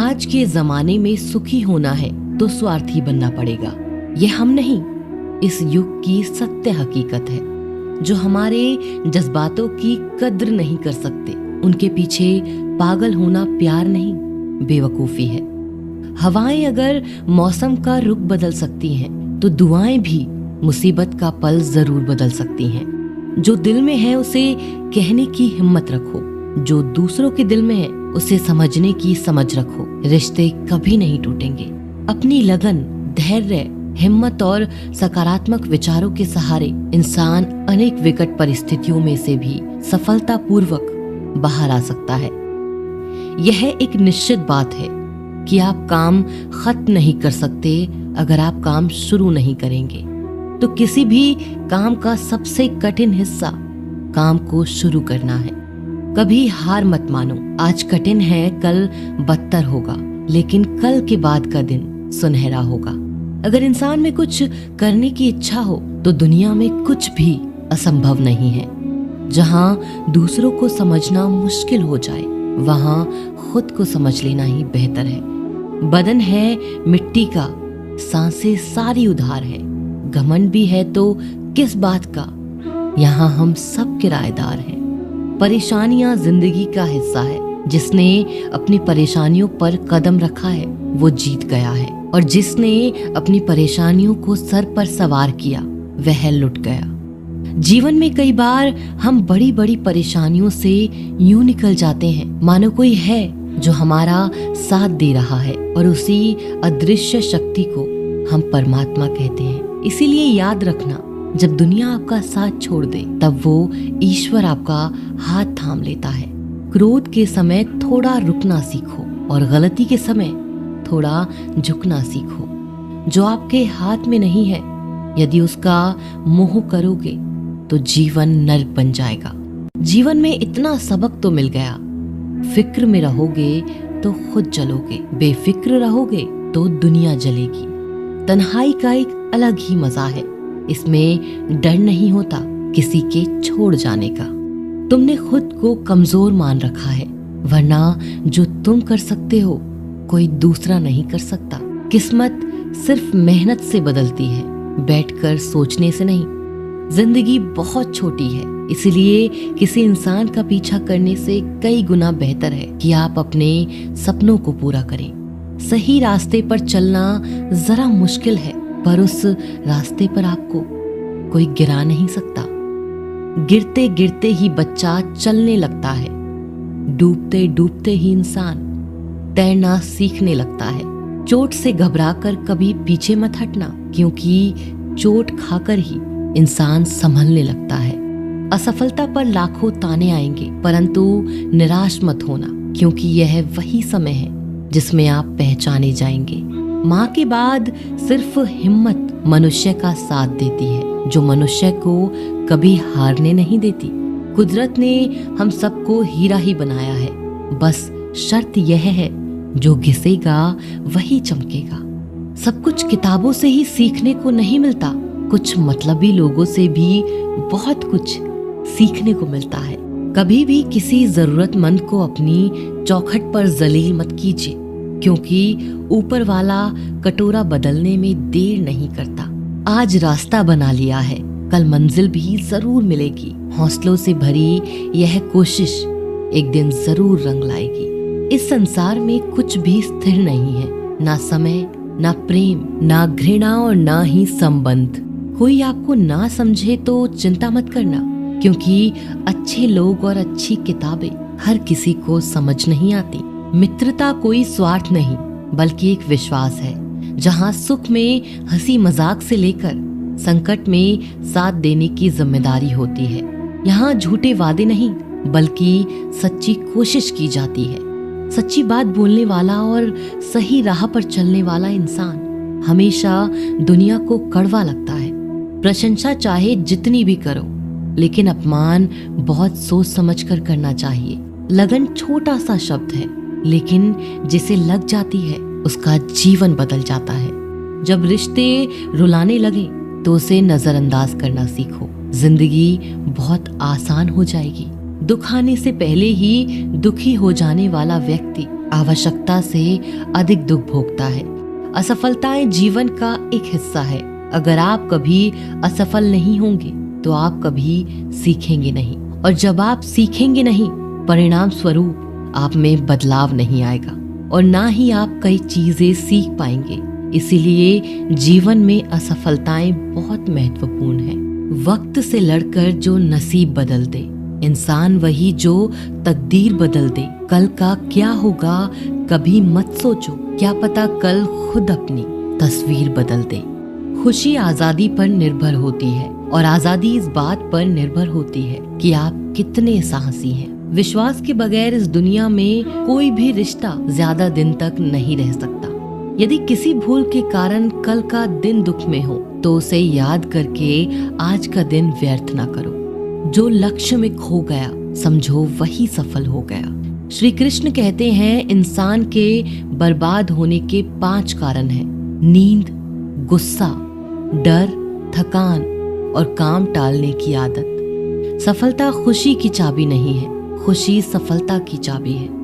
आज के जमाने में सुखी होना है तो स्वार्थी बनना पड़ेगा। ये हम नहीं, इस युग की सत्य हकीकत है। जो हमारे जज्बातों की कद्र नहीं कर सकते, उनके पीछे पागल होना प्यार नहीं, बेवकूफी है। हवाएं अगर मौसम का रुख बदल सकती हैं, तो दुआएं भी मुसीबत का पल जरूर बदल सकती हैं। जो दिल में है उसे कहने की हिम्मत रखो, जो दूसरों के दिल में है उसे समझने की समझ रखो। रिश्ते कभी नहीं टूटेंगे। अपनी लगन, धैर्य, हिम्मत और सकारात्मक विचारों के सहारे इंसान अनेक विकट परिस्थितियों में से भी सफलतापूर्वक बाहर आ सकता है। यह एक निश्चित बात है कि आप काम खत्म नहीं कर सकते अगर आप काम शुरू नहीं करेंगे। तो किसी भी काम का सबसे कठिन हिस्सा काम को शुरू करना है। कभी हार मत मानो। आज कठिन है, कल बदतर होगा, लेकिन कल के बाद का दिन सुनहरा होगा। अगर इंसान में कुछ करने की इच्छा हो तो दुनिया में कुछ भी असंभव नहीं है। जहां दूसरों को समझना मुश्किल हो जाए, वहां खुद को समझ लेना ही बेहतर है। बदन है मिट्टी का, सांसें सारी उधार है। घमंड भी है तो किस बात का, यहाँ हम सब किराएदार हैं। परेशानियां जिंदगी का हिस्सा है। जिसने अपनी परेशानियों पर कदम रखा है वो जीत गया है, और जिसने अपनी परेशानियों को सर पर सवार किया वह लुट गया। जीवन में कई बार हम बड़ी बड़ी परेशानियों से यूं निकल जाते हैं मानो कोई है जो हमारा साथ दे रहा है, और उसी अदृश्य शक्ति को हम परमात्मा कहते हैं। इसीलिए याद रखना, जब दुनिया आपका साथ छोड़ दे तब वो ईश्वर आपका हाथ थाम लेता है। क्रोध के समय थोड़ा रुकना सीखो और गलती के समय थोड़ा झुकना सीखो। जो आपके हाथ में नहीं है, यदि उसका मोह करोगे तो जीवन नर्क बन जाएगा। जीवन में इतना सबक तो मिल गया, फिक्र में रहोगे तो खुद जलोगे, बेफिक्र रहोगे तो दुनिया जलेगी। तन्हाई का एक अलग ही मजा है। इसमें डर नहीं होता किसी के छोड़ जाने का। तुमने खुद को कमजोर मान रखा है, वरना जो तुम कर सकते हो कोई दूसरा नहीं कर सकता। किस्मत सिर्फ मेहनत से बदलती है, बैठकर सोचने से नहीं। जिंदगी बहुत छोटी है, इसलिए किसी इंसान का पीछा करने से कई गुना बेहतर है कि आप अपने सपनों को पूरा करें। सही रास्ते पर चलना जरा मुश्किल है, पर उस रास्ते पर आपको कोई गिरा नहीं सकता। गिरते गिरते ही बच्चा चलने लगता है, डूबते डूबते ही इंसान तैरना सीखने लगता है। चोट से घबराकर कभी पीछे मत हटना, क्योंकि चोट खाकर ही इंसान संभलने लगता है। असफलता पर लाखों ताने आएंगे, परंतु निराश मत होना, क्योंकि यह वही समय है जिसमें आप पहचाने जाएंगे। माँ के बाद सिर्फ हिम्मत मनुष्य का साथ देती है, जो मनुष्य को कभी हारने नहीं देती। कुदरत ने हम सबको हीरा ही बनाया है, बस शर्त यह है जो घिसेगा वही चमकेगा। सब कुछ किताबों से ही सीखने को नहीं मिलता, कुछ मतलबी लोगों से भी बहुत कुछ सीखने को मिलता है। कभी भी किसी जरूरतमंद को अपनी चौखट पर जलील मत कीजिए, क्योंकि ऊपर वाला कटोरा बदलने में देर नहीं करता। आज रास्ता बना लिया है, कल मंजिल भी जरूर मिलेगी। हौसलों से भरी यह कोशिश एक दिन जरूर रंग लाएगी। इस संसार में कुछ भी स्थिर नहीं है, ना समय, ना प्रेम, ना घृणा और ना ही संबंध। कोई आपको ना समझे तो चिंता मत करना, क्योंकि अच्छे लोग और अच्छी किताबें हर किसी को समझ नहीं आती। मित्रता कोई स्वार्थ नहीं, बल्कि एक विश्वास है, जहां सुख में हंसी मजाक से लेकर संकट में साथ देने की जिम्मेदारी होती है। यहाँ झूठे वादे नहीं, बल्कि सच्ची कोशिश की जाती है। सच्ची बात बोलने वाला और सही राह पर चलने वाला इंसान हमेशा दुनिया को कड़वा लगता है। प्रशंसा चाहे जितनी भी करो, लेकिन अपमान बहुत सोच समझ कर करना चाहिए। लगन छोटा सा शब्द है, लेकिन जिसे लग जाती है उसका जीवन बदल जाता है। जब रिश्ते रुलाने लगे तो उसे नजरअंदाज करना सीखो। जिंदगी बहुत आसान हो जाएगी। दुख आने से पहले ही दुखी हो जाने वाला व्यक्ति आवश्यकता से अधिक दुख भोगता है। असफलताएं जीवन का एक हिस्सा है। अगर आप कभी असफल नहीं होंगे तो आप कभी सीखेंगे नहीं, और जब आप सीखेंगे नहीं, परिणाम स्वरूप आप में बदलाव नहीं आएगा और ना ही आप कई चीजें सीख पाएंगे। इसीलिए जीवन में असफलताएं बहुत महत्वपूर्ण हैं। वक्त से लड़कर जो नसीब बदल दे, इंसान वही जो तकदीर बदल दे। कल का क्या होगा कभी मत सोचो, क्या पता कल खुद अपनी तस्वीर बदल दे। खुशी आजादी पर निर्भर होती है और आजादी इस बात पर निर्भर होती है कि आप कितने साहसी हैं। विश्वास के बगैर इस दुनिया में कोई भी रिश्ता ज्यादा दिन तक नहीं रह सकता। यदि किसी भूल के कारण कल का दिन दुख में हो तो उसे याद करके आज का दिन व्यर्थ ना करो। जो लक्ष्य में खो गया समझो वही सफल हो गया। श्री कृष्ण कहते हैं इंसान के बर्बाद होने के 5 कारण हैं: नींद, गुस्सा, डर, थकान और काम टालने की आदत। सफलता खुशी की चाबी नहीं है, खुशी सफलता की चाबी है।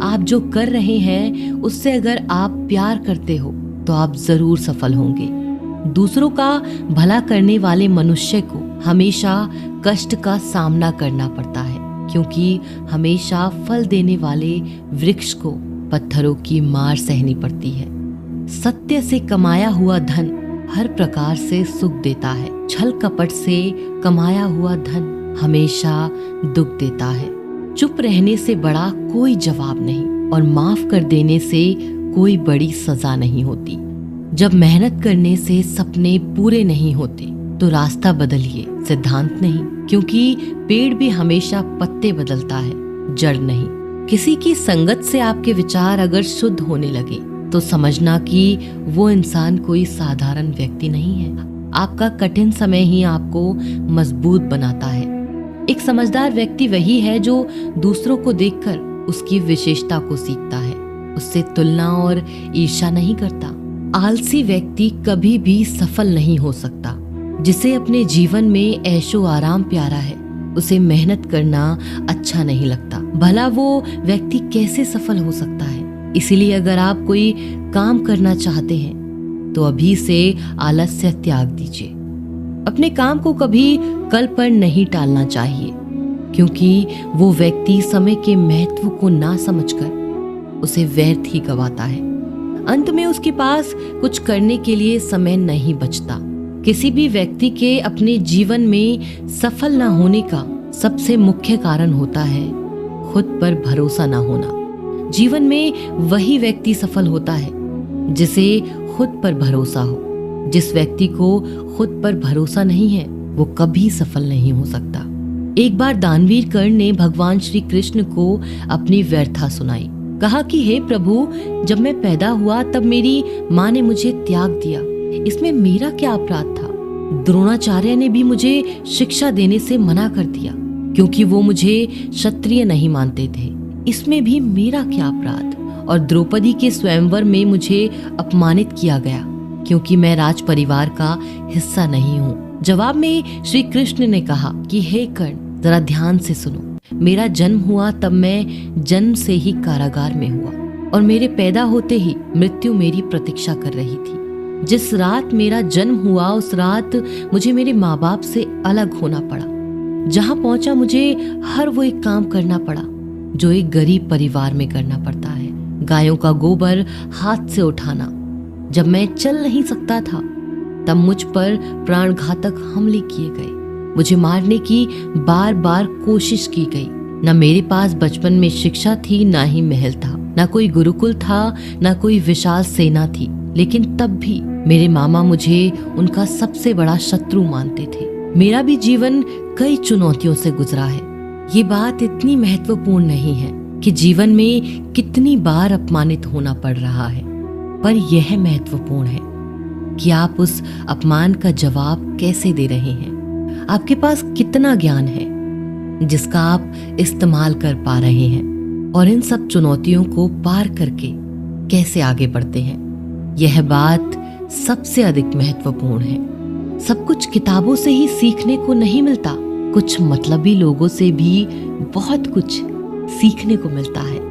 आप जो कर रहे हैं उससे अगर आप प्यार करते हो तो आप जरूर सफल होंगे। दूसरों का भला करने वाले मनुष्य को हमेशा कष्ट का सामना करना पड़ता है, क्योंकि हमेशा फल देने वाले वृक्ष को पत्थरों की मार सहनी पड़ती है। सत्य से कमाया हुआ धन हर प्रकार से सुख देता है, छल कपट से कमाया हुआ धन हमेशा दुख देता है। चुप रहने से बड़ा कोई जवाब नहीं और माफ कर देने से कोई बड़ी सजा नहीं होती। जब मेहनत करने से सपने पूरे नहीं होते तो रास्ता बदलिए, सिद्धांत नहीं, क्योंकि पेड़ भी हमेशा पत्ते बदलता है, जड़ नहीं। किसी की संगत से आपके विचार अगर शुद्ध होने लगे तो समझना कि वो इंसान कोई साधारण व्यक्ति नहीं है। आपका कठिन समय ही आपको मजबूत बनाता है। एक समझदार व्यक्ति वही है जो दूसरों को देखकर उसकी विशेषता को सीखता है, उससे तुलना और ईर्ष्या नहीं करता। आलसी व्यक्ति कभी भी सफल नहीं हो सकता। जिसे अपने जीवन में ऐशो आराम प्यारा है उसे मेहनत करना अच्छा नहीं लगता। भला वो व्यक्ति कैसे सफल हो सकता है? इसीलिए अगर आप कोई काम करना चाहते हैं तो अभी से आलस्य त्याग दीजिए। अपने काम को कभी कल पर नहीं टालना चाहिए, क्योंकि वो व्यक्ति समय के महत्व को ना समझकर उसे व्यर्थ ही गवाता है। अंत में उसके पास कुछ करने के लिए समय नहीं बचता। किसी भी व्यक्ति के अपने जीवन में सफल न होने का सबसे मुख्य कारण होता है खुद पर भरोसा न होना। जीवन में वही व्यक्ति सफल होता है जिसे खुद पर भरोसा हो। जिस व्यक्ति को खुद पर भरोसा नहीं है वो कभी सफल नहीं हो सकता। एक बार दानवीर कर्ण ने भगवान श्री कृष्ण को अपनी व्यर्था सुनाई। कहा कि हे प्रभु, जब मैं पैदा हुआ तब मेरी माँ ने मुझे त्याग दिया, इसमें मेरा क्या अपराध था? द्रोणाचार्य ने भी मुझे शिक्षा देने से मना कर दिया क्योंकि वो मुझे क्षत्रिय नहीं मानते थे, इसमें भी मेरा क्या अपराध? और द्रौपदी के स्वयंवर में मुझे अपमानित किया गया क्योंकि मैं राज परिवार का हिस्सा नहीं हूँ। जवाब में श्री कृष्ण ने कहा कि हे कर्ण, जरा ध्यान से सुनो। मेरा जन्म हुआ तब मैं जन्म से ही कारागार में हुआ और मेरे पैदा होते ही मृत्यु मेरी प्रतीक्षा कर रही थी। जिस रात मेरा जन्म हुआ उस रात मुझे मेरे माँ बाप से अलग होना पड़ा। जहाँ पहुँचा मुझे हर वो एक काम करना पड़ा जो एक गरीब परिवार में करना पड़ता है। गायों का गोबर हाथ से उठाना। जब मैं चल नहीं सकता था तब मुझ पर प्राणघातक हमले किए गए। मुझे मारने की बार बार कोशिश की गई। न मेरे पास बचपन में शिक्षा थी, ना ही महल था, ना कोई गुरुकुल था, ना कोई विशाल सेना थी, लेकिन तब भी मेरे मामा मुझे उनका सबसे बड़ा शत्रु मानते थे। मेरा भी जीवन कई चुनौतियों से गुजरा है। ये बात इतनी महत्वपूर्ण नहीं है कि जीवन में कितनी बार अपमानित होना पड़ रहा है, पर यह महत्वपूर्ण है कि आप उस अपमान का जवाब कैसे दे रहे हैं। आपके पास कितना ज्ञान है जिसका आप इस्तेमाल कर पा रहे हैं और इन सब चुनौतियों को पार करके कैसे आगे बढ़ते हैं। यह बात सबसे अधिक महत्वपूर्ण है। सब कुछ किताबों से ही सीखने को नहीं मिलता। कुछ मतलबी लोगों से भी बहुत कुछ सीखने को मिलता है।